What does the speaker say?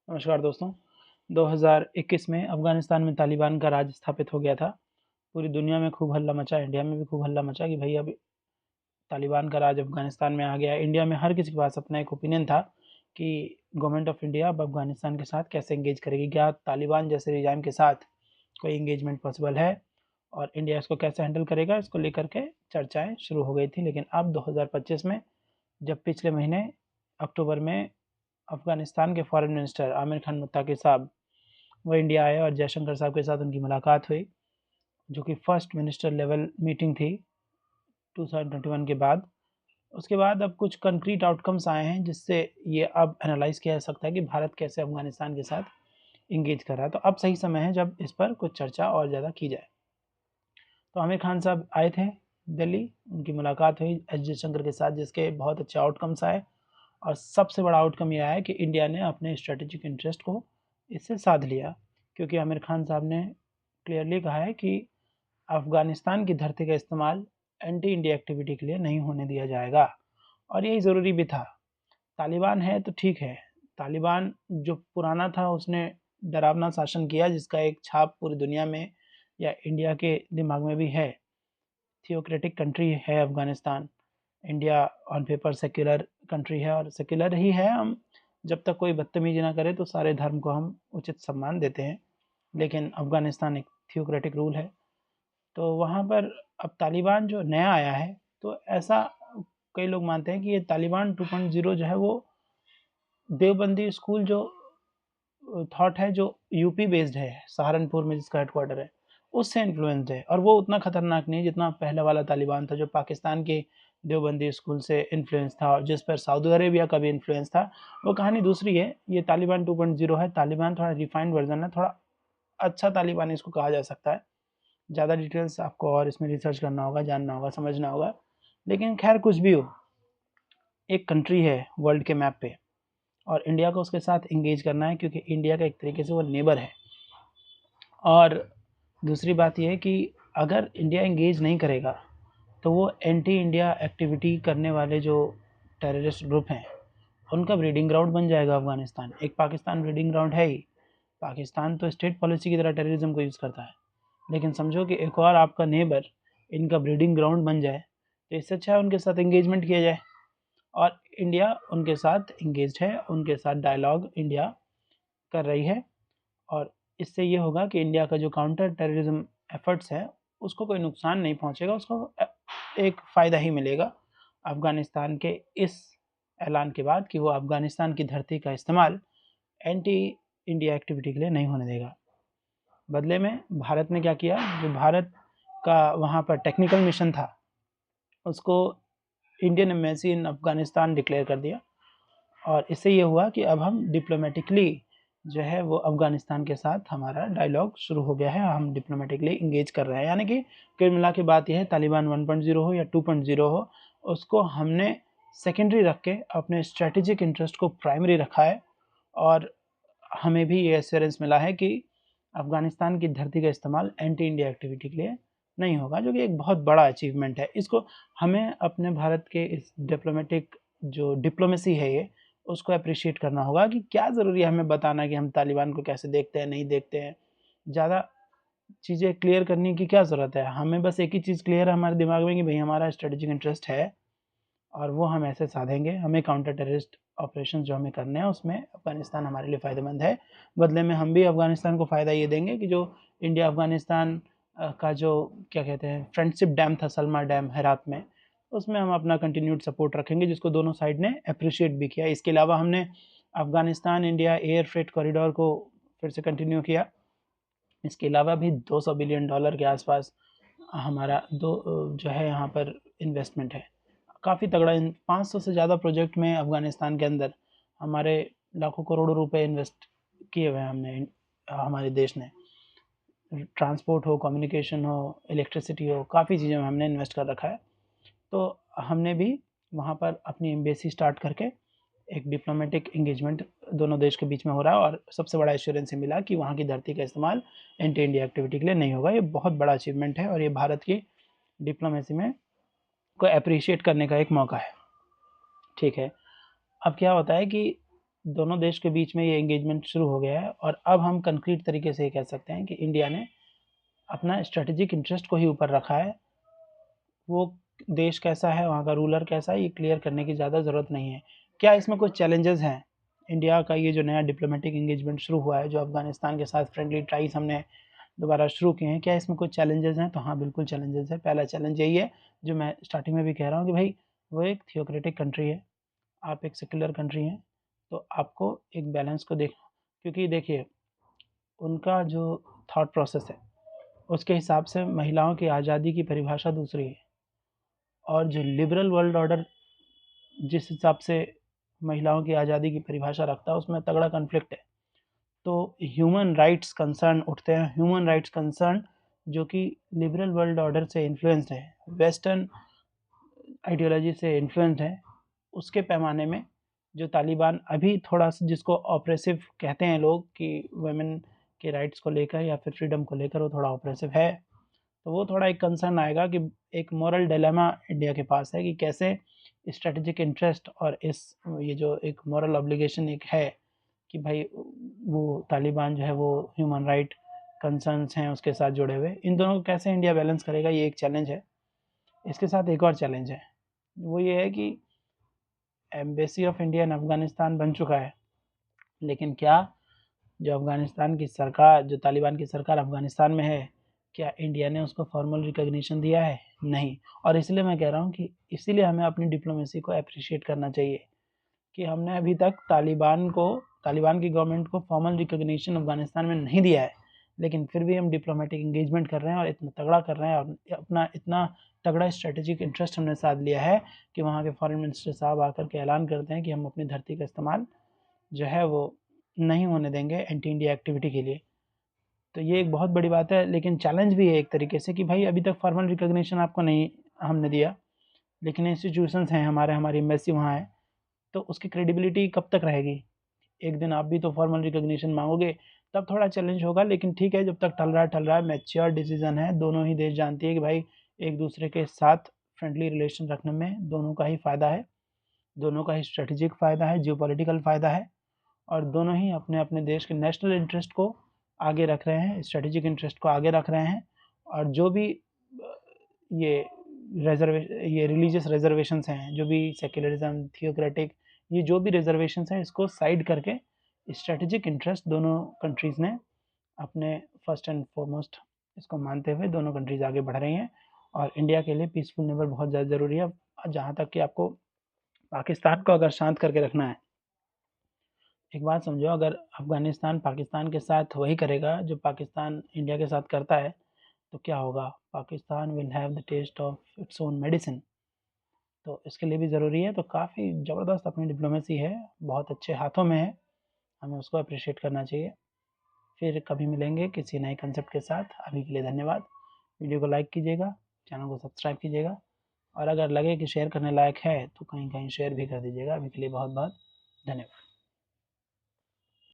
नमस्कार दोस्तों। 2021 में अफ़गानिस्तान में तालिबान का राज स्थापित हो गया था। पूरी दुनिया में खूब हल्ला मचा, इंडिया में भी खूब हल्ला मचा कि भई अब तालिबान का राज अफ़गानिस्तान में आ गया है। इंडिया में हर किसी के पास अपना एक ओपिनियन था कि गवर्नमेंट ऑफ इंडिया अब अफ़गानिस्तान के साथ कैसे एंगेज करेगी। क्या तालिबान जैसे रिजाइम के साथ कोई एंगेजमेंट पॉसिबल है और इंडिया इसको कैसे हैंडल करेगा, इसको लेकर के चर्चाएँ शुरू हो गई थी। लेकिन अब 2025 में जब पिछले महीने अक्टूबर में अफ़गानिस्तान के फ़ॉरेन मिनिस्टर आमिर खान मुत्ताक़ी साहब वो इंडिया आए और जयशंकर साहब के साथ उनकी मुलाकात हुई, जो कि फर्स्ट मिनिस्टर लेवल मीटिंग थी 2021 के बाद। उसके बाद अब कुछ कंक्रीट आउटकम्स आए हैं जिससे ये अब एनालाइज़ किया जा सकता है कि भारत कैसे अफ़गानिस्तान के साथ एंगेज कर रहा है। तो अब सही समय है जब इस पर कुछ चर्चा और ज़्यादा की जाए। तो आमिर खान साहब आए थे दिल्ली, उनकी मुलाकात हुई एस जयशंकर के साथ, जिसके बहुत अच्छे आउटकम्स आए और सबसे बड़ा आउटकम ये आया कि इंडिया ने अपने स्ट्रेटेजिक इंटरेस्ट को इससे साध लिया, क्योंकि आमिर खान साहब ने क्लियरली कहा है कि अफ़गानिस्तान की धरती का इस्तेमाल एंटी इंडिया एक्टिविटी के लिए नहीं होने दिया जाएगा और यही ज़रूरी भी था। तालिबान है तो ठीक है, तालिबान जो पुराना था उसने डरावना शासन किया जिसका एक छाप पूरी दुनिया में या इंडिया के दिमाग में भी है। थियोक्रेटिक कंट्री है Afghanistan. India on paper secular country है और सेक्युलर ही है। हम जब तक कोई बदतमीजी ना करे तो सारे धर्म को हम उचित सम्मान देते हैं, लेकिन अफ़गानिस्तान एक थियोक्रेटिक रूल है। तो वहाँ पर अब तालिबान जो नया आया है, तो ऐसा कई लोग मानते हैं कि ये तालिबान 2.0 जो है वो देवबंदी स्कूल जो थॉट है, जो यूपी बेस्ड है, सहारनपुर में जिसका हेडक्वार्टर है, उससे इन्फ्लुएंस्ड है और वो उतना खतरनाक नहीं जितना पहला वाला तालिबान था जो पाकिस्तान के देवबंदी स्कूल से इन्फ्लुएंस था और जिस पर सऊदी अरेबिया का भी इन्फ्लुएंस था। वो कहानी दूसरी है। ये तालिबान 2.0 है। तालिबान थोड़ा रिफाइंड वर्जन है, थोड़ा अच्छा तालिबान इसको कहा जा सकता है। ज़्यादा डिटेल्स आपको और इसमें रिसर्च करना होगा, जानना होगा, समझना होगा। लेकिन खैर कुछ भी हो, एक कंट्री है वर्ल्ड के मैप पे और इंडिया को उसके साथ इंगेज करना है, क्योंकि इंडिया का एक तरीके से वो नेबर है। और दूसरी बात ये है कि अगर इंडिया इंगेज नहीं करेगा तो वो एंटी इंडिया एक्टिविटी करने वाले जो टेररिस्ट ग्रुप हैं उनका ब्रीडिंग ग्राउंड बन जाएगा अफ़गानिस्तान। एक पाकिस्तान ब्रीडिंग ग्राउंड है ही। पाकिस्तान तो स्टेट पॉलिसी की तरह टेररिज्म को यूज़ करता है, लेकिन समझो कि एक और आपका नेबर इनका ब्रीडिंग ग्राउंड बन जाए, तो इससे अच्छा है उनके साथ एंगेजमेंट किया जाए। और इंडिया उनके साथ इंगेज्ड है, उनके साथ डायलॉग इंडिया कर रही है और इससे ये होगा कि इंडिया का जो काउंटर टेररिज्म एफर्ट्स है उसको कोई नुकसान नहीं पहुंचेगा, उसको एक फ़ायदा ही मिलेगा अफ़गानिस्तान के इस ऐलान के बाद कि वो अफ़गानिस्तान की धरती का इस्तेमाल एंटी इंडिया एक्टिविटी के लिए नहीं होने देगा। बदले में भारत ने क्या किया, जो भारत का वहाँ पर टेक्निकल मिशन था उसको Indian embassy in Afghanistan declare कर दिया और इससे ये हुआ कि अब हम डिप्लोमेटिकली जो है वो अफ़गानिस्तान के साथ हमारा डायलॉग शुरू हो गया है। हम डिप्लोमेटिकली इंगेज कर रहे हैं, यानी कि कुल मिला के बात यह है, तालिबान 1.0 हो या 2.0 हो, उसको हमने सेकेंडरी रख के अपने स्ट्रेटेजिक इंटरेस्ट को प्राइमरी रखा है। और हमें भी ये एश्योरेंस मिला है कि अफ़गानिस्तान की धरती का इस्तेमाल एंटी इंडिया एक्टिविटी के लिए नहीं होगा, जो कि एक बहुत बड़ा अचीवमेंट है। इसको हमें अपने भारत के इस डिप्लोमेटिक जो डिप्लोमेसी है ये उसको अप्रिशिएट करना होगा कि क्या ज़रूरी है हमें बताना कि हम तालिबान को कैसे देखते हैं, नहीं देखते हैं। ज़्यादा चीज़ें क्लियर करने की क्या ज़रूरत है। हमें बस एक ही चीज़ क्लियर है हमारे दिमाग में कि भाई हमारा स्ट्रेटेजिक इंटरेस्ट है और वो हम ऐसे साधेंगे। हमें काउंटर टेररिस्ट ऑपरेशन जो हमें करने हैं उसमें अफ़गानिस्तान हमारे लिए फ़ायदेमंद है। बदले में हम भी अफ़गानिस्तान को फ़ायदा ये देंगे कि जो इंडिया अफ़गानिस्तान का जो क्या कहते हैं फ्रेंडशिप डैम था, सलमा डैम हेरात में, उसमें हम अपना कंटिन्यूड सपोर्ट रखेंगे, जिसको दोनों साइड ने अप्रिशिएट भी किया। इसके अलावा हमने Afghanistan India air freight corridor को फिर से कंटिन्यू किया। इसके अलावा भी $200 बिलियन के आसपास हमारा जो है यहाँ पर इन्वेस्टमेंट है। काफ़ी तगड़ा। इन 500 से ज़्यादा प्रोजेक्ट में अफ़गानिस्तान के अंदर हमारे लाखों करोड़ों रुपए इन्वेस्ट किए हुए हैं हमने, हमारे देश ने। ट्रांसपोर्ट हो, कम्युनिकेशन हो, इलेक्ट्रिसिटी हो, काफ़ी चीज़ों में हमने इन्वेस्ट कर रखा है। तो हमने भी वहाँ पर अपनी एम्बेसी स्टार्ट करके एक डिप्लोमेटिक एंगेजमेंट दोनों देश के बीच में हो रहा है और सबसे बड़ा एश्योरेंस ये मिला कि वहाँ की धरती का इस्तेमाल एंटी इंडिया एक्टिविटी के लिए नहीं होगा। ये बहुत बड़ा अचीवमेंट है और ये भारत की डिप्लोमेसी में को अप्रिशिएट करने का एक मौका है। ठीक है। अब क्या होता है कि दोनों देश के बीच में ये एंगेजमेंट शुरू हो गया है और अब हम कंक्रीट तरीके से ये कह सकते हैं कि इंडिया ने अपना स्ट्रेटेजिक इंटरेस्ट को ही ऊपर रखा है। वो देश कैसा है, वहाँ का रूलर कैसा है, ये क्लियर करने की ज़्यादा ज़रूरत नहीं है। क्या इसमें कुछ चैलेंजेस हैं? इंडिया का ये जो नया डिप्लोमेटिक एंगेजमेंट शुरू हुआ है, जो अफगानिस्तान के साथ फ्रेंडली टाइज हमने दोबारा शुरू किए हैं, क्या इसमें कुछ चैलेंजेस हैं? तो हाँ, बिल्कुल चैलेंजेस है। पहला चैलेंज यही है, जो मैं स्टार्टिंग में भी कह रहा हूँ कि भाई वो एक थियोक्रेटिक कंट्री है, आप एक सेक्युलर कंट्री हैं, तो आपको एक बैलेंस को क्योंकि देखिए उनका जो थॉट प्रोसेस है उसके हिसाब से महिलाओं की आज़ादी की परिभाषा दूसरी है, और जो लिबरल वर्ल्ड ऑर्डर जिस हिसाब से महिलाओं की आज़ादी की परिभाषा रखता है उसमें तगड़ा कन्फ्लिक्ट है। तो ह्यूमन राइट्स कंसर्न उठते हैं, ह्यूमन राइट्स कंसर्न जो कि लिबरल वर्ल्ड ऑर्डर से इन्फ्लुएंस्ड है, वेस्टर्न आइडियोलॉजी से इन्फ्लुएंस्ड है, उसके पैमाने में जो तालिबान अभी थोड़ा सा, जिसको ऑपरेसिव कहते हैं लोग कि वुमेन के राइट्स को लेकर या फिर फ्रीडम को लेकर वो थोड़ा ऑपरेसिव है, तो वो थोड़ा एक कंसर्न आएगा कि एक मॉरल डिलेमा इंडिया के पास है कि कैसे स्ट्रेटेजिक इंटरेस्ट और ये जो एक मॉरल ऑब्लिगेशन एक है कि भाई वो तालिबान जो है वो ह्यूमन राइट कंसर्न्स हैं उसके साथ जुड़े हुए, इन दोनों को कैसे इंडिया बैलेंस करेगा, ये एक चैलेंज है। इसके साथ एक और चैलेंज है, वो ये है कि embassy of India in Afghanistan बन चुका है, लेकिन क्या जो अफगानिस्तान की सरकार, जो तालिबान की सरकार अफगानिस्तान में है, क्या इंडिया ने उसको फॉर्मल रिकॉग्निशन दिया है? नहीं। और इसलिए मैं कह रहा हूँ कि इसीलिए हमें अपनी डिप्लोमेसी को अप्रिशिएट करना चाहिए कि हमने अभी तक तालिबान की गवर्नमेंट को फॉर्मल रिकॉग्निशन अफगानिस्तान में नहीं दिया है, लेकिन फिर भी हम डिप्लोमेटिक एंगेजमेंट कर रहे हैं और इतना तगड़ा कर रहे हैं और अपना इतना तगड़ा स्ट्रेटेजिक इंटरेस्ट हमने साथ लिया है कि वहाँ के फॉरेन मिनिस्टर साहब आकर के ऐलान करते हैं कि हम अपनी धरती का इस्तेमाल जो है वो नहीं होने देंगे एंटी इंडिया एक्टिविटी के लिए। तो ये एक बहुत बड़ी बात है, लेकिन चैलेंज भी है एक तरीके से कि भाई अभी तक फॉर्मल रिकॉग्निशन आपको नहीं हमने दिया, लेकिन इंस्टीट्यूशंस हैं हमारे, हमारी एम्बेसी वहाँ है, तो उसकी क्रेडिबिलिटी कब तक रहेगी? एक दिन आप भी तो फॉर्मल रिकॉग्निशन मांगोगे, तब थोड़ा चैलेंज होगा, लेकिन ठीक है, जब तक टल रहा है, मैच्योर डिसीजन है, दोनों ही देश जानती है कि भाई एक दूसरे के साथ फ्रेंडली रिलेशन रखने में दोनों का ही फ़ायदा है, दोनों का ही स्ट्रेटेजिक फ़ायदा है, जियोपॉलिटिकल फ़ायदा है, और दोनों ही अपने अपने देश के नेशनल इंटरेस्ट को आगे रख रहे हैं, स्ट्रेटेजिक इंटरेस्ट को आगे रख रहे हैं। और जो भी ये ये रिलीजियस रिजर्वेशंस हैं, जो भी सेक्युलरिज्म, थियोक्रेटिक, ये जो भी रिजर्वेशंस हैं, इसको साइड करके स्ट्रेटेजिक इंटरेस्ट दोनों कंट्रीज़ ने अपने फर्स्ट एंड फॉरमोस्ट इसको मानते हुए दोनों कंट्रीज़ आगे बढ़ रही हैं। और इंडिया के लिए पीसफुल नेबर बहुत ज़्यादा ज़रूरी है। जहाँ तक कि आपको पाकिस्तान को अगर शांत करके रखना है, एक बात समझो, अगर अफगानिस्तान पाकिस्तान के साथ वही करेगा जो पाकिस्तान इंडिया के साथ करता है, तो क्या होगा? Pakistan will have the taste of its own medicine. तो इसके लिए भी ज़रूरी है। तो काफ़ी ज़बरदस्त अपनी डिप्लोमेसी है, बहुत अच्छे हाथों में है, हमें उसको अप्रिशिएट करना चाहिए। फिर कभी मिलेंगे किसी नए कंसेप्ट के साथ। अभी के लिए धन्यवाद। वीडियो को लाइक कीजिएगा, चैनल को सब्सक्राइब कीजिएगा, और अगर लगे कि शेयर करने लायक है तो कहीं कहीं शेयर भी कर दीजिएगा। अभी के लिए बहुत बहुत धन्यवाद।